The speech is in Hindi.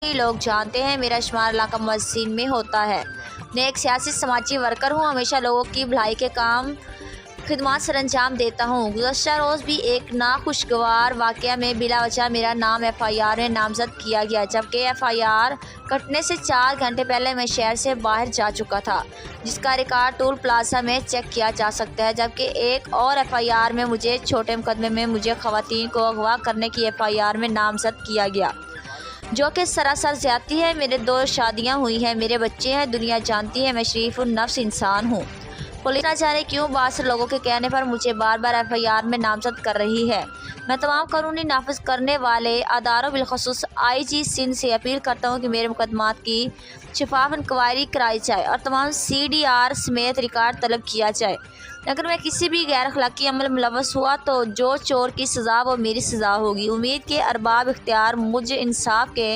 कई लोग जानते हैं मेरा शुमार इलाका मस्जिद में होता है। मैं एक सियासी समाजी वर्कर हूँ, हमेशा लोगों की भलाई के काम खिदमत सर अंजाम देता हूँ। गुज़श्ता रोज़ भी एक नाखुशगवार वाक़या में बिला वजह मेरा नाम FIR में नामज़द किया गया, जबकि FIR कटने से 4 घंटे पहले मैं शहर से बाहर जा चुका था, जिसका रिकॉर्ड टोल प्लाजा में चेक किया जा सकता है। जबकि एक और FIR में मुझे छोटे मुकदमे में मुझे ख़वातीन को अगवा करने की FIR में नामज़द किया गया, जो कि सरासर ज़्यादती है। मेरे 2 शादियां हुई हैं, मेरे बच्चे हैं, दुनिया जानती है मैं शरीफ नफ्स इंसान हूँ। पुलिस ना जाने क्यों बासर लोगों के कहने पर मुझे बार बार FIR में नामज़द कर रही है। मैं तमाम कानूनी नाफिज करने वाले अदारों बिलखसूस IG सिंध से अपील करता हूँ कि मेरे मुकदमात की शफाफ इंक्वायरी कराई जाए और तमाम CDR समेत रिकॉर्ड तलब किया जाए। अगर मैं किसी भी गैर अखलाकी अमल मुलव्वस हुआ तो जो चोर की सज़ा वो मेरी सज़ा होगी। उम्मीद के अरबाब इख्तियार मुझे इंसाफ के